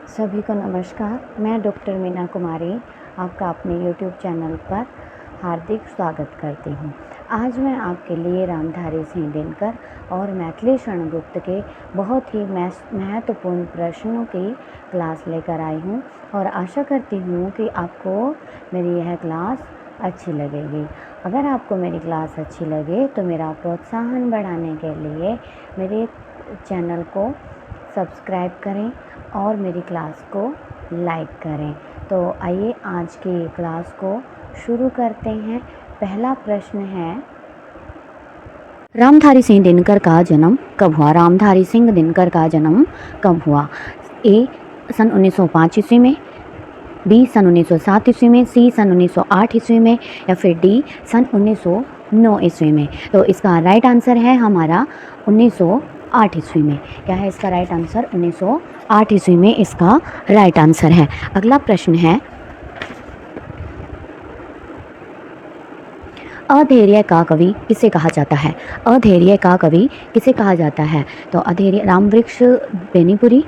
सभी को नमस्कार। मैं डॉक्टर मीना कुमारी आपका अपने यूट्यूब चैनल पर हार्दिक स्वागत करती हूँ। आज मैं आपके लिए रामधारी सिंह दिनकर और मैथिली शरण गुप्त के बहुत ही महत्वपूर्ण प्रश्नों की क्लास लेकर आई हूँ और आशा करती हूँ कि आपको मेरी यह क्लास अच्छी लगेगी। अगर आपको मेरी क्लास अच्छी लगे तो मेरा प्रोत्साहन बढ़ाने के लिए मेरे चैनल को सब्सक्राइब करें और मेरी क्लास को लाइक करें। तो आइए आज की क्लास को शुरू करते हैं। पहला प्रश्न है, रामधारी सिंह दिनकर का जन्म कब हुआ? रामधारी सिंह दिनकर का जन्म कब हुआ? ए सन 1905 ईस्वी में, बी सन 1907 ईस्वी में, सी सन 1908 ईस्वी में या फिर डी सन 1909 ईस्वी में। तो इसका राइट आंसर है हमारा 1908 ईस्वी में। क्या है इसका राइट आंसर? 1908 ईस्वी में इसका राइट आंसर है। अगला प्रश्न है, अधैर्य का कवि किसे कहा जाता है? अधैर्य का कवि किसे कहा जाता है? तो अधैर्य रामवृक्ष बेनीपुरी,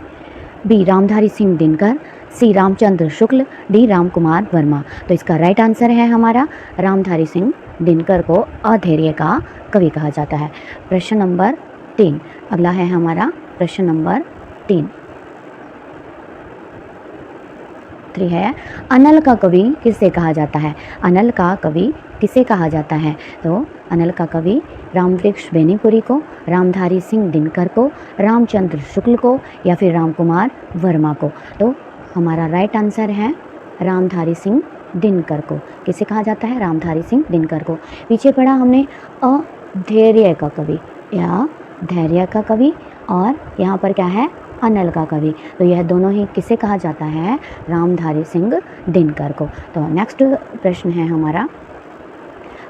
बी रामधारी सिंह दिनकर, सी रामचंद्र शुक्ल, डी रामकुमार वर्मा। तो इसका राइट आंसर है हमारा रामधारी सिंह दिनकर को अधैर्य का कवि कहा जाता है। प्रश्न नंबर 3 अगला है हमारा प्रश्न नंबर 3 है, अनल का कवि किसे कहा जाता है? अनल का कवि किसे कहा जाता है? तो अनल का कवि रामवृक्ष बेनीपुरी को, रामधारी सिंह दिनकर को, रामचंद्र शुक्ल को या फिर रामकुमार वर्मा को। तो हमारा राइट आंसर है रामधारी सिंह दिनकर को। किसे कहा जाता है? रामधारी सिंह दिनकर को। पीछे पढ़ा हमने अधैर्य का कवि या धैर्य का कवि और यहाँ पर क्या है? अनल का कवि। तो यह दोनों ही किसे कहा जाता है? रामधारी सिंह दिनकर को। तो नेक्स्ट प्रश्न है हमारा,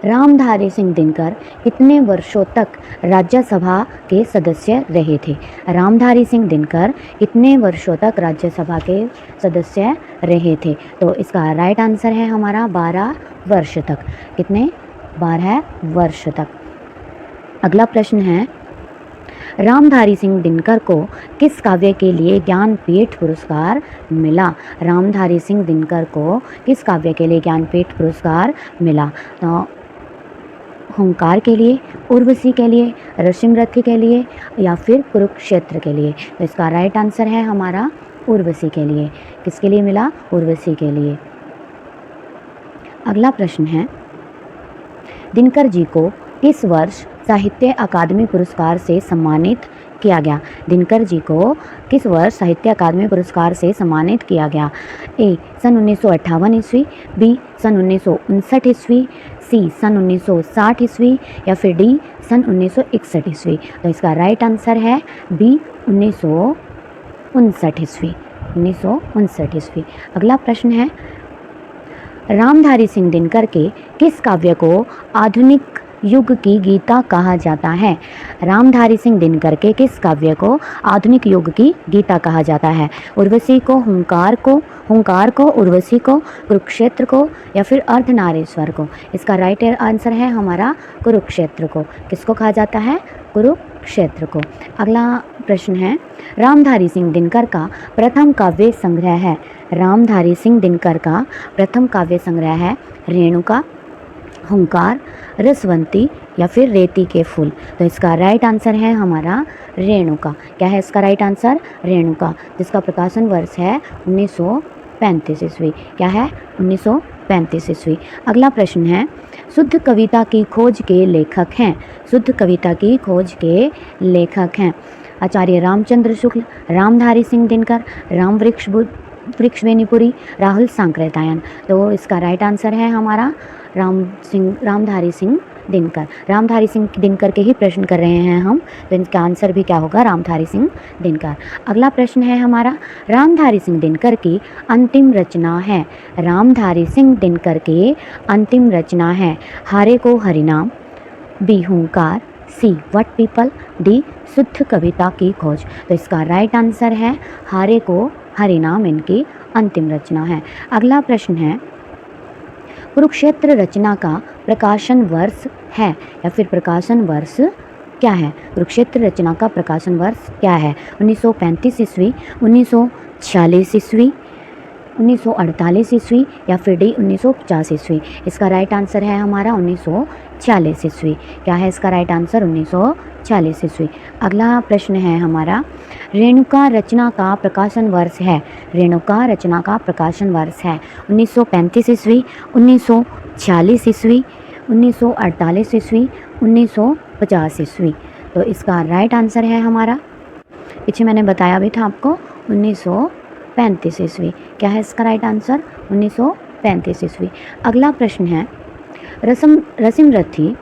रामधारी सिंह दिनकर कितने वर्षों तक राज्यसभा के सदस्य रहे थे? रामधारी सिंह दिनकर कितने वर्षों तक राज्यसभा के सदस्य रहे थे? तो इसका राइट आंसर है हमारा 12 वर्ष तक। कितने? 12 वर्ष तक। अगला प्रश्न है, रामधारी सिंह दिनकर को किस काव्य के लिए ज्ञानपीठ पुरस्कार मिला? रामधारी सिंह दिनकर को किस काव्य के लिए ज्ञानपीठ पुरस्कार मिला? तो हुंकार के लिए, उर्वशी के लिए, ऋषिमरथी के लिए या फिर कुरुक्षेत्र के लिए। तो इसका राइट आंसर है हमारा उर्वशी के लिए। किसके लिए मिला? उर्वशी के लिए। अगला प्रश्न है, दिनकर जी को किस वर्ष साहित्य अकादमी पुरस्कार से सम्मानित किया गया? दिनकर जी को किस वर्ष साहित्य अकादमी पुरस्कार से सम्मानित किया गया? ए सन 1958 ईस्वी, बी सन 1959 ईस्वी, सी सन 1960 ईस्वी या फिर डी सन 1961 ईस्वी। तो इसका राइट आंसर है बी 1959 ईस्वी। 1959 ईस्वी। अगला प्रश्न है, रामधारी सिंह दिनकर के किस काव्य को आधुनिक युग की गीता कहा जाता है? रामधारी सिंह दिनकर के किस काव्य को आधुनिक युग की गीता कहा जाता है? उर्वशी को, हुंकार को, उर्वशी को, कुरुक्षेत्र को या फिर अर्धनारीश्वर को? इसका राइट आंसर है हमारा कुरुक्षेत्र को। किसको कहा जाता है? कुरुक्षेत्र को। अगला प्रश्न है, रामधारी सिंह दिनकर का प्रथम काव्य संग्रह है? रामधारी सिंह दिनकर का प्रथम काव्य संग्रह है रेणुका, हुंकार, रसवंती या फिर रेती के फूल। तो इसका राइट आंसर है हमारा रेणुका। क्या है इसका राइट आंसर? रेणुका, जिसका प्रकाशन वर्ष है 1935 ईस्वी। क्या है? 1935 ईस्वी। अगला प्रश्न है, शुद्ध कविता की खोज के लेखक हैं? शुद्ध कविता की खोज के लेखक हैं आचार्य रामचंद्र शुक्ल, रामधारी सिंह दिनकर, रामवृक्ष बेनीपुरी, राहुल सांकृत्यायन। तो इसका राइट आंसर है हमारा रामधारी सिंह दिनकर। रामधारी सिंह दिनकर के ही प्रश्न कर रहे हैं हम, तो इनका आंसर भी क्या होगा? रामधारी सिंह दिनकर। अगला प्रश्न है हमारा, रामधारी सिंह दिनकर की अंतिम रचना है? रामधारी सिंह दिनकर की अंतिम रचना है हारे को हरिनाम, बी हुंकार, सी व्हाट पीपल, डी शुद्ध कविता की खोज। तो इसका राइट आंसर है हारे को हरिनाम इनकी अंतिम रचना है। अगला प्रश्न है, कुरुक्षेत्र रचना का प्रकाशन वर्ष है या फिर प्रकाशन वर्ष क्या है? कुरुक्षेत्र रचना का प्रकाशन वर्ष क्या है? 1935 ईस्वी, 1946 ईस्वी, 1948 ईस्वी या फिर डी 1950 ईस्वी। इसका राइट आंसर है हमारा 1946 ईस्वी। क्या है इसका राइट आंसर? 1946 ईस्वी। अगला प्रश्न है हमारा, रेणुका रचना का प्रकाशन वर्ष है। रेणुका रचना का प्रकाशन वर्ष है 1935 ईस्वी, 1946 ईस्वी, 1948 ईस्वी, 1950 ईस्वी। तो इसका राइट आंसर है हमारा, पीछे मैंने बताया भी था आपको, 1935 ईस्वी। क्या है इसका राइट आंसर? 1935 ईस्वी। अगला प्रश्न है, रश्मिरथी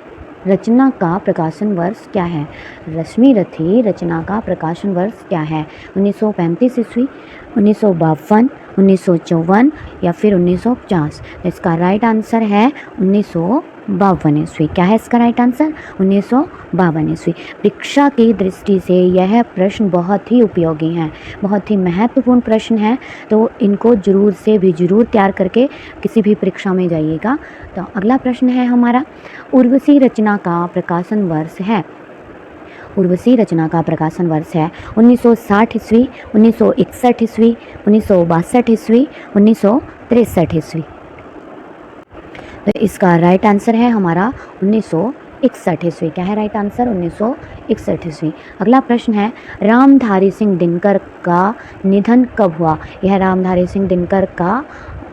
रचना का प्रकाशन वर्ष क्या है? रश्मिरथी रचना का प्रकाशन वर्ष क्या है? 1935 ईस्वी, 1952, 1954 या फिर 1950। इसका राइट आंसर है 1952 ईस्वी। क्या है इसका राइट आंसर? 1952 ईस्वी। परीक्षा की दृष्टि से यह प्रश्न बहुत ही उपयोगी है, बहुत ही महत्वपूर्ण प्रश्न है, तो इनको जरूर से भी जरूर तैयार करके किसी भी परीक्षा में जाइएगा। तो अगला प्रश्न है हमारा, उर्वशी रचना का प्रकाशन वर्ष है। उर्वशी रचना का प्रकाशन वर्ष है 1960 ईस्वी, 1961 ईस्वी, 1962 ईस्वी, 1963 ईस्वी। तो इसका राइट आंसर है हमारा 1961 ईस्वी। क्या है राइट आंसर? 1961 ईस्वी। अगला प्रश्न है, रामधारी सिंह दिनकर का निधन कब हुआ? यह रामधारी सिंह दिनकर का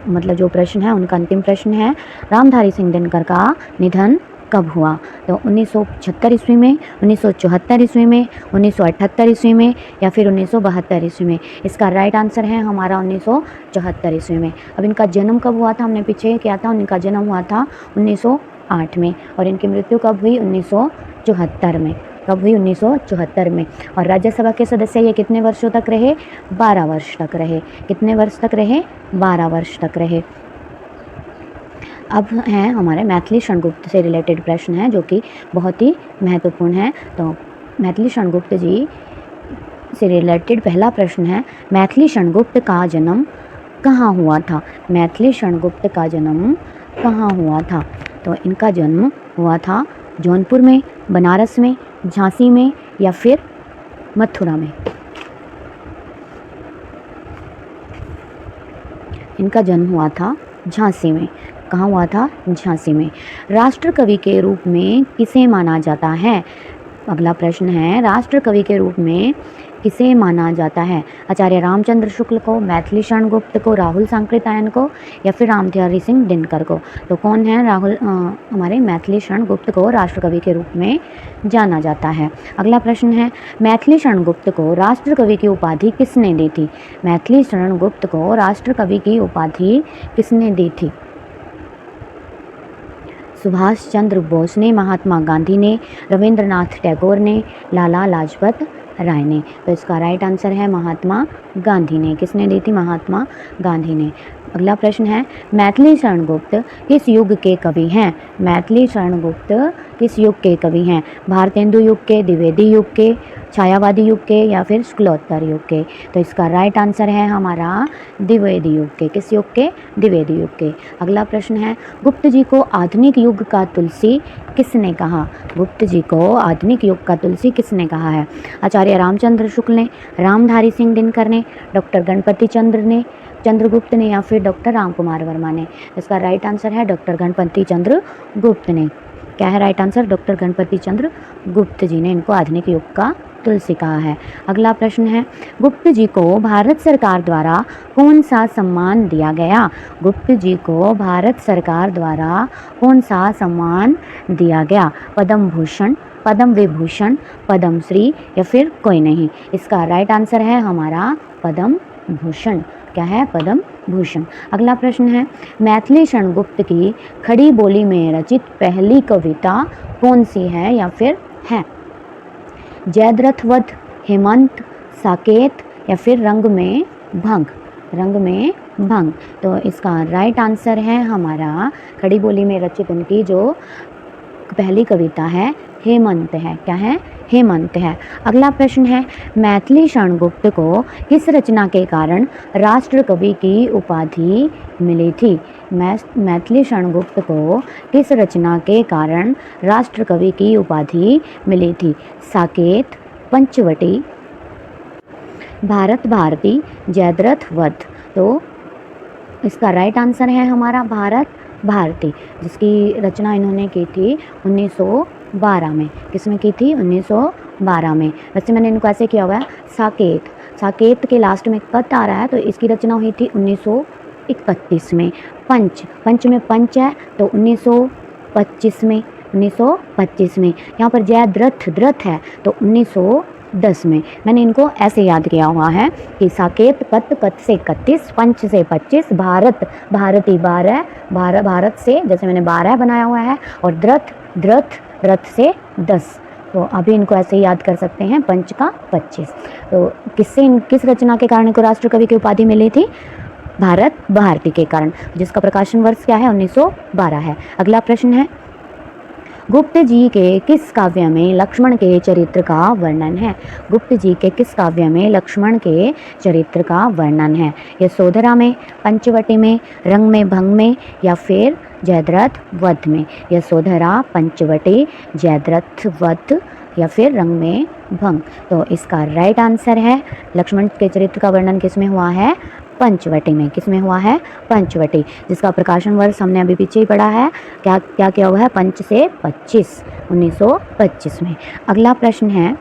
मतलब जो प्रश्न है उनका अंतिम प्रश्न है, रामधारी सिंह दिनकर का निधन कब हुआ? तो 1976 ईस्वी में, 1974 ईस्वी में, 1978 ईस्वी में या फिर 1972 ईस्वी में। इसका राइट आंसर है हमारा 1974 ईस्वी में। अब इनका जन्म कब हुआ था? हमने पीछे किया था, इनका जन्म हुआ था 1908 में और इनकी मृत्यु कब हुई? 1974 में। कब हुई? 1974 में। और राज्यसभा के सदस्य ये कितने वर्षों तक रहे? 12 वर्ष तक रहे। कितने वर्ष तक रहे? 12 वर्ष तक रहे। अब हैं हमारे मैथिली शरणगुप्त से रिलेटेड प्रश्न हैं जो कि बहुत ही महत्वपूर्ण है। तो मैथिली शरणगुप्त जी से रिलेटेड पहला प्रश्न है, मैथिली शरणगुप्त का जन्म कहाँ हुआ था? मैथिली शरणगुप्त का जन्म कहाँ हुआ था? तो इनका जन्म हुआ था जौनपुर में, बनारस में, झांसी में या फिर मथुरा में। इनका जन्म हुआ था झांसी में। कहाँ हुआ था? झांसी में। राष्ट्र कवि के रूप में किसे माना जाता है? अगला प्रश्न है, राष्ट्र कवि के रूप में किसे माना जाता है? आचार्य रामचंद्र शुक्ल को, मैथिली शरणगुप्त को, राहुल सांकृत्यायन को या फिर रामधारी सिंह दिनकर को? तो कौन है? हमारे मैथिली शरणगुप्त को राष्ट्र कवि के रूप में जाना जाता है। अगला प्रश्न है, मैथिली शरणगुप्त को राष्ट्र कवि की उपाधि किसने दी थी? मैथिली शरणगुप्त को राष्ट्र कवि की उपाधि किसने दी थी? सुभाष चंद्र बोस ने, महात्मा गांधी ने, रविंद्रनाथ टैगोर ने, लाला लाजपत राय ने। तो इसका राइट आंसर है महात्मा गांधी ने। किसने दी थी? महात्मा गांधी ने। अगला प्रश्न है, मैथिली शरणगुप्त किस युग के कवि हैं? मैथिली शरणगुप्त किस युग के कवि हैं? भारतेंदु युग के, द्विवेदी युग के, छायावादी युग के या फिर शुक्लोत्तर युग के? तो इसका राइट आंसर है हमारा द्विवेदी युग के। किस युग के? द्विवेदी युग के। अगला प्रश्न है, गुप्त जी को आधुनिक युग का तुलसी किसने कहा? गुप्त जी को आधुनिक युग का तुलसी किसने कहा है? आचार्य रामचंद्र शुक्ल ने, रामधारी सिंह दिनकर ने, डॉक्टर गणपति चंद्रगुप्त ने या फिर डॉक्टर रामकुमार वर्मा ने? इसका राइट आंसर है डॉक्टर गणपति चंद्रगुप्त ने। क्या है right answer? Doctor Ganapati Chandragupta ji ने इनको आधुनिक युग का तुलसी कहा है। अगला प्रश्न है, गुप्त जी को भारत सरकार द्वारा कौन सा सम्मान दिया गया? गुप्त जी को भारत सरकार द्वारा कौन सा सम्मान दिया गया? पद्म भूषण, पद्म विभूषण, पद्म श्री या फिर कोई नहीं? इसका राइट आंसर है हमारा पद्म भूषण। क्या है? पद्म भूषण। अगला प्रश्न है, मैथिली शरणगुप्त की खड़ी बोली में रचित पहली कविता कौन सी है या फिर है? जयद्रथ वध, हेमंत, साकेत या फिर रंग में भंग? रंग में भंग। तो इसका राइट आंसर है हमारा खड़ी बोली में रचित उनकी जो पहली कविता है हेमंत है। क्या है? हेमंत है। अगला प्रश्न है, मैथिली शरणगुप्त को किस रचना के कारण राष्ट्र कवि की उपाधि मिली थी? मैथिली शरणगुप्त को किस रचना के कारण राष्ट्र कवि की उपाधि मिली थी? साकेत, पंचवटी भारत भारती जयद्रथ वध। तो इसका राइट आंसर है हमारा भारत भारती, जिसकी रचना इन्होंने की थी 1912 में। किसमें की थी? 1912 में। वैसे मैंने इनको ऐसे किया हुआ है साकेत, साकेत के लास्ट में कत आ रहा है, तो इसकी रचना हुई थी 1931 में। पंच, पंच में पंच है तो 1925 में, 1925 में। यहाँ पर जयद्रथ, द्रथ है तो 1910 में। मैंने इनको ऐसे याद किया हुआ है कि साकेत कत, कत से 31, पंच से 25, भारत भारती 12, भारत से जैसे मैंने 12 बनाया हुआ है, और द्रथ, द्रथ, द्रथ से 10। तो अभी इनको ऐसे ही याद कर सकते हैं, पंच का 25। तो किस रचना के कारण इनको राष्ट्र कवि की उपाधि मिली थी? भारत भारती के कारण, जिसका प्रकाशन वर्ष क्या है? 1912 है। अगला प्रश्न है, गुप्त जी के किस काव्य में लक्ष्मण के चरित्र का वर्णन है? गुप्त जी के किस काव्य में लक्ष्मण के चरित्र का वर्णन है? यशोधरा में, पंचवटी में, रंग में भंग में, या फिर जयद्रथ वध में? यशोधरा, पंचवटी, जयद्रथ वध, या फिर रंग में भंग। तो इसका राइट आंसर है, लक्ष्मण के चरित्र का वर्णन किसमें हुआ है? पंचवटी में। किसमें हुआ है? पंचवटी, जिसका प्रकाशन वर्ष हमने अभी पीछे ही पढ़ा है। क्या क्या किया हुआ है? पंच से 25, 1925 में। अगला प्रश्न है,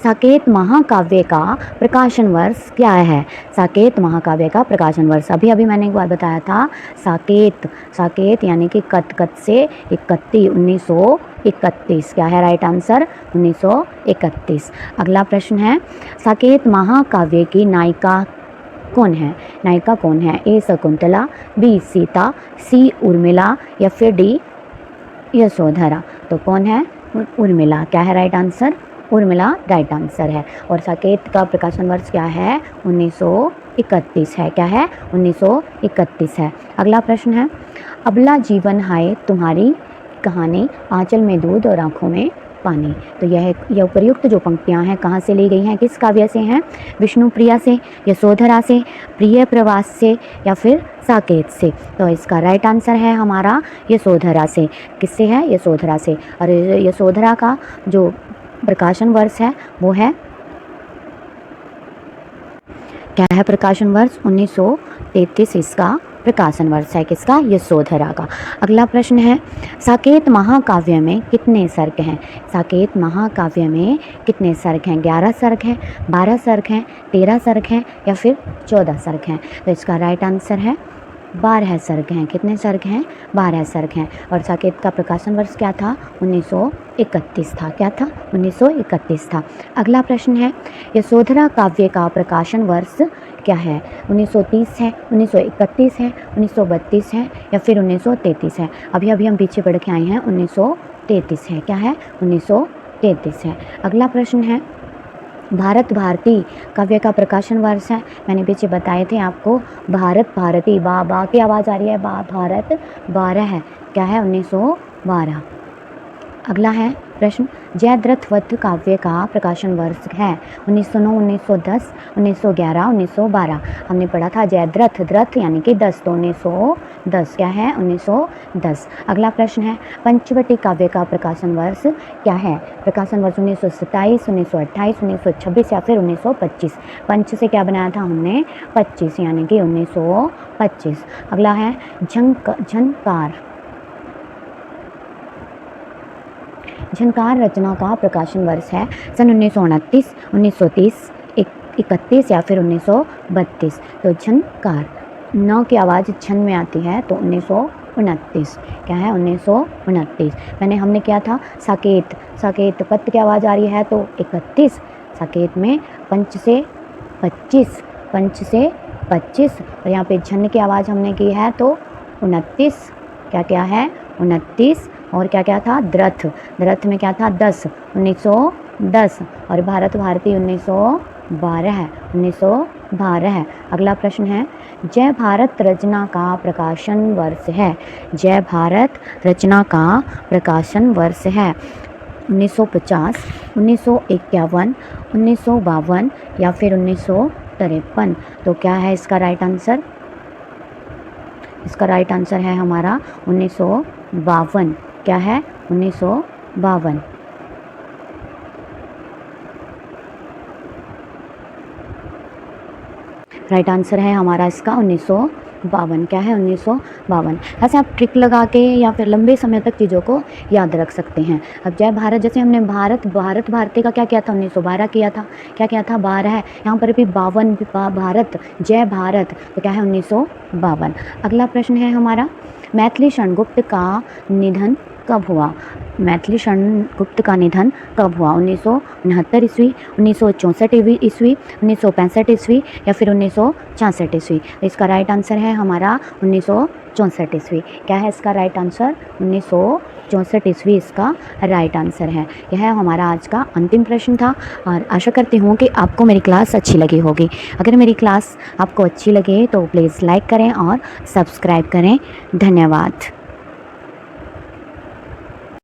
साकेत महाकाव्य का प्रकाशन वर्ष क्या है? साकेत महाकाव्य का प्रकाशन वर्ष, अभी अभी मैंने एक बार बताया था, साकेत, साकेत यानी कि कत, कत से 31, 1931। क्या है राइट आंसर? 1931। अगला प्रश्न है, साकेत महाकाव्य की नायिका कौन है? नायिका कौन है? ए शकुंतला, बी सीता, सी उर्मिला, या फिर डी यशोधरा। तो कौन है? उर्मिला। क्या है right answer? Urmila right answer है। और साकेत का प्रकाशन वर्ष क्या है? 1931 है। क्या है? 1931 है। अगला प्रश्न है, अबला जीवन हाय तुम्हारी कहानी, आंचल में दूध और आंखों में पानी। तो यह उपर्युक्त जो पंक्तियां हैं कहाँ से ली गई हैं? किस काव्य से हैं? विष्णुप्रिया से, यशोधरा से, प्रिय प्रवास से, या फिर साकेत से? तो इसका राइट आंसर है हमारा यशोधरा से। किससे है? यशोधरा से। और यशोधरा का जो प्रकाशन वर्ष है वो है, क्या है प्रकाशन वर्ष? 1933 इसका प्रकाशन वर्ष है। किसका? यशोधरा का। अगला प्रश्न है, साकेत महाकाव्य में कितने सर्ग हैं? साकेत महाकाव्य में कितने सर्ग हैं? 11 सर्ग हैं, 12 सर्ग हैं, 13 सर्ग हैं, या फिर 14 सर्ग हैं? तो इसका राइट आंसर है 12 सर्ग हैं। कितने सर्ग हैं? 12 सर्ग हैं। और साकेत का प्रकाशन वर्ष क्या था? 1931 था। क्या था? 1931 था। अगला प्रश्न है, यशोधरा काव्य का प्रकाशन वर्ष क्या है? 1930 है, 1931 है, 1932 है, या फिर 1933 है? अभी अभी हम पीछे पढ़ के आए हैं, 1933 है। क्या है? 1933 है। अगला प्रश्न है, भारत भारती काव्य का प्रकाशन वर्ष है, मैंने पीछे बताए थे आपको, भारत भारती, बा की आवाज़ आ रही है, भारत 12 है। क्या है? 1912। अगला है प्रश्न, जयद्रथ वध काव्य का प्रकाशन वर्ष है 1909, 1910, 1911, 1912। हमने पढ़ा था जयद्रथ, द्रथ यानी कि 10, तो 1910। क्या है? 1910। अगला प्रश्न है, पंचवटी काव्य का प्रकाशन वर्ष क्या है? प्रकाशन वर्ष 1927, 1928, 1926, या फिर 1925। पंच से क्या बनाया था हमने? 25 यानी कि 1925। अगला है झंकार, झंकार रचना का प्रकाशन वर्ष है सन 1929, 1930, 31, या फिर 1932। तो झंकार, न की आवाज़ छन में आती है तो 1929। क्या है? 1929। हमने क्या था? साकेत, साकेत पत की आवाज़ आ रही है तो 31। साकेत में पंच से 25, पंच से 25, और यहाँ पे झन की आवाज़ हमने की है तो 29। क्या क्या है? 29। और क्या क्या था? द्रथ, द्रथ में क्या था? 10, 1910। और भारत भारती 1912 है, 1912 है। अगला प्रश्न है, जय भारत रचना का प्रकाशन वर्ष है। जय भारत रचना का प्रकाशन वर्ष है 1950, 1951, 1952, या फिर 1953। तो क्या है इसका राइट आंसर? इसका राइट आंसर है हमारा 1952। क्या है? 1952। राइट आंसर है हमारा इसका 1952। क्या है? 1952। ऐसे आप ट्रिक लगा के या फिर लंबे समय तक चीज़ों को याद रख सकते हैं। अब जय भारत, जैसे हमने भारत भारतीय का क्या किया था? 1912 किया था। क्या किया था? 12 है। यहाँ पर भी 52, भारत, जय भारत, तो क्या है? 1952। अगला प्रश्न है हमारा, मैथिली शरण गुप्त का निधन कब हुआ? मैथिली शरण गुप्त का निधन कब हुआ? 1969 ईस्वी, 1964 ईस्वी, 1965 ईस्वी या फिर 1966 ईस्वी? इसका राइट आंसर है हमारा 1964 ईस्वी। क्या है इसका राइट आंसर? 1964 ईस्वी इसका राइट आंसर है। यह हमारा आज का अंतिम प्रश्न था और आशा करती हूँ कि आपको मेरी क्लास अच्छी लगी होगी। अगर मेरी क्लास आपको अच्छी लगे तो प्लीज़ लाइक करें और सब्सक्राइब करें। धन्यवाद।